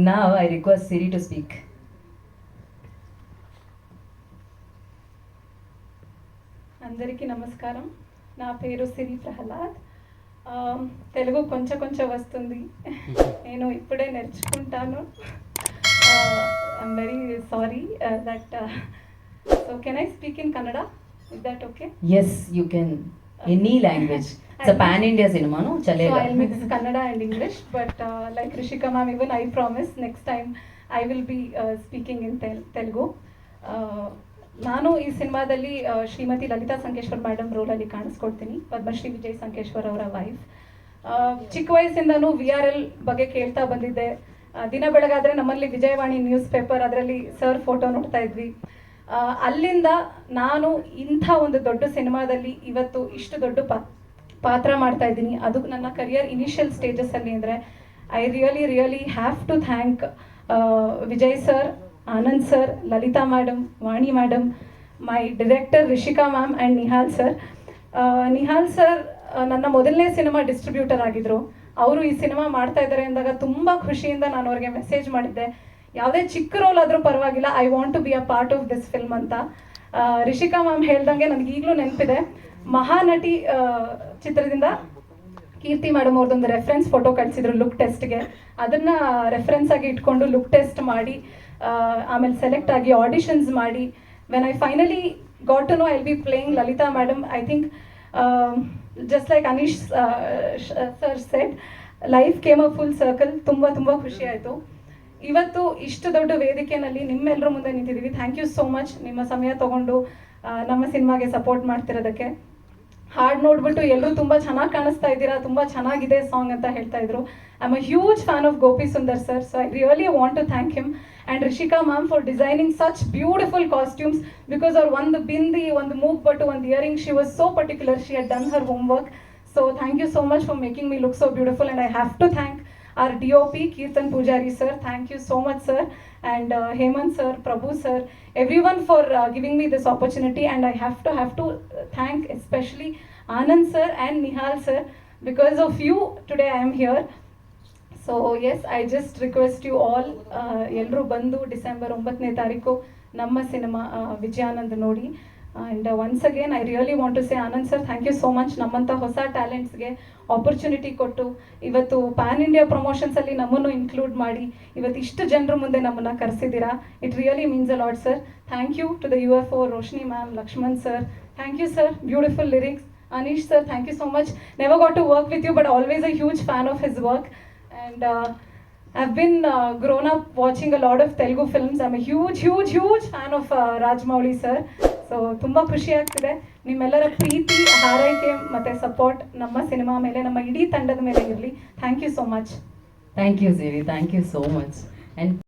now I request Siri to speak. అందరికీ నమస్కారం. నా పేరు సిరి ప్రహ్లాద్. తెలుగు కొంచెం వస్తుంది, నేను ఇప్పుడే నేర్చుకుంటాను. I'm very sorry that so can I speak in Kannada? Is that okay? Yes, you can. Any language. It's a pan India cinema, no? Chalega. So I'll mix Kannada and English, but like Rishika ma'am, even I promise next time I will be speaking in Telugu. ನಾನು ಈ ಸಿನಿಮಾದಲ್ಲಿ Shrimati Lalitha Sankeshwar madam ರೋಲಲ್ಲಿ ಕಾಣಿಸ್ಕೊಡ್ತೀನಿ, Padmashri Vijay Sankeshwar ಅವರ wife. ಚಿಕ್ಕ ವಯಸ್ಸಿಂದನೂ VRL ಬಗ್ಗೆ ಕೇಳ್ತಾ ಬಂದಿದ್ದೆ. ದಿನ ಬೆಳಗಾದರೆ ನಮ್ಮಲ್ಲಿ ವಿಜಯವಾಣಿ ನ್ಯೂಸ್ ಪೇಪರ್, ಅದರಲ್ಲಿ ಸರ್ ಫೋಟೋ ನೋಡ್ತಾ ಇದ್ವಿ. ಅಲ್ಲಿಂದ ನಾನು ಇಂಥ ಒಂದು ದೊಡ್ಡ ಸಿನಿಮಾದಲ್ಲಿ ಇವತ್ತು ಇಷ್ಟು ದೊಡ್ಡ ಪಾತ್ರ ಮಾಡ್ತಾ ಇದ್ದೀನಿ. ಅದು ನನ್ನ ಕರಿಯರ್ ಇನಿಷಿಯಲ್ ಸ್ಟೇಜಸ್ಸಲ್ಲಿ ಅಂದರೆ I really have to thank Vijay sir, Anand sir, Lalitha madam, Vani madam, my director Rishika ma'am and Nihal sir. Nihal sir ನನ್ನ ಮೊದಲನೇ ಸಿನಿಮಾ ಡಿಸ್ಟ್ರಿಬ್ಯೂಟರ್ ಆಗಿದ್ದರು. ಅವರು ಈ ಸಿನಿಮಾ ಮಾಡ್ತಾ ಇದ್ದಾರೆ ಅಂದಾಗ ತುಂಬ ಖುಷಿಯಿಂದ ನಾನು ಅವ್ರಿಗೆ ಮೆಸೇಜ್ ಮಾಡಿದ್ದೆ, ಯಾವುದೇ ಚಿಕ್ಕ ರೋಲ್ ಆದರೂ ಪರವಾಗಿಲ್ಲ, I want to be a part of this film ಅಂತ. ರಿಷಿಕಾ ಮ್ಯಾಮ್ ಹೇಳ್ದಂಗೆ ನನಗೆ ಈಗಲೂ ನೆನಪಿದೆ, ಮಹಾನಟಿ ಚಿತ್ರದಿಂದ ಕೀರ್ತಿ ಮೇಡಮ್ ಅವ್ರದ್ದೊಂದು ರೆಫರೆನ್ಸ್ ಫೋಟೋ ಕಳಿಸಿದ್ರು ಲುಕ್ ಟೆಸ್ಟ್ಗೆ. ಅದನ್ನು ರೆಫರೆನ್ಸ್ ಆಗಿ ಇಟ್ಕೊಂಡು ಲುಕ್ ಟೆಸ್ಟ್ ಮಾಡಿ ಆಮೇಲೆ ಸೆಲೆಕ್ಟ್ ಆಗಿ ಆಡಿಷನ್ಸ್ ಮಾಡಿ, when I finally got to know I will be playing Lalitha madam, I think just like Anish sir said, life came a full circle. ತುಂಬ ಖುಷಿ ಆಯಿತು. ಇವತ್ತು ಇಷ್ಟು ದೊಡ್ಡ ವೇದಿಕೆಯಲ್ಲಿ ನಿಮ್ಮೆಲ್ಲರ ಮುಂದೆ ನಿಂತಿದ್ದೀವಿ. ಥ್ಯಾಂಕ್ ಯು ಸೋ ಮಚ್, ನಿಮ್ಮ ಸಮಯ ತೊಗೊಂಡು ನಮ್ಮ ಸಿನಿಮಾಗೆ ಸಪೋರ್ಟ್ ಮಾಡ್ತಿರೋದಕ್ಕೆ. ಹಾಡು ನೋಡ್ಬಿಟ್ಟು ಎಲ್ಲರೂ ತುಂಬ ಚೆನ್ನಾಗಿ ಕಾಣಿಸ್ತಾ ಇದ್ದೀರಾ, ತುಂಬ ಚೆನ್ನಾಗಿದೆ ಸಾಂಗ್ ಅಂತ ಹೇಳ್ತಾ ಇದ್ರು. I am a huge fan of Gopi Sundar sir, so I really want to thank him and Rishika ma'am for designing such beautiful costumes. Because ಅವ್ರು ಒಂದು ಬಿಂದಿ, ಒಂದು ಮೂಗ್ ಬಟ್ಟು, ಒಂದು earring, she was so particular, she had done her homework. So thank you so much for making me look so beautiful and I have to thank our DOP Kirtan Pujari sir, thank you so much sir, and Hemant sir, Prabhu sir, everyone for giving me this opportunity. And I have to thank especially Anand sir and Nihal sir, because of you today I am here. So yes, I just request you all, ಎಲ್ಲರೂ ಬಂದು December 9ನೇ ತಾರೀಕು ನಮ್ಮ cinema Vijayanand ನೋಡಿ. And once again I really want to say Anand sir, thank you so much. ನಮ್ಮಂಥ ಹೊಸ ಟ್ಯಾಲೆಂಟ್ಸ್ಗೆ opportunity ಕೊಟ್ಟು ಇವತ್ತು PAN India ಪ್ರಮೋಷನ್ಸಲ್ಲಿ ನಮ್ಮನ್ನು ಇನ್ಕ್ಲೂಡ್ ಮಾಡಿ ಇವತ್ತು ಇಷ್ಟು ಜನರ ಮುಂದೆ ನಮ್ಮನ್ನು ಕರೆಸಿದ್ದೀರಾ. It really means a lot sir. Thank you to the UFO, Roshni ma'am, Lakshman sir, thank you sir, beautiful lyrics. Anish sir, thank you so much. Never got to work with you, but always a huge fan of his work. And I've been grown up watching a lot of Telugu films. I'm a huge fan of rajamouli sir. So ತುಂಬ ಖುಷಿ ಆಗ್ತಿದೆ. ನಿಮ್ಮೆಲ್ಲರ ಪ್ರೀತಿ, ಹಾರೈಕೆ ಮತ್ತು support ನಮ್ಮ cinema ಮೇಲೆ, ನಮ್ಮ ಇಡೀ ತಂಡದ ಮೇಲೆ ಇರಲಿ. Thank you so much. Thank you, Siri. Thank you so much. And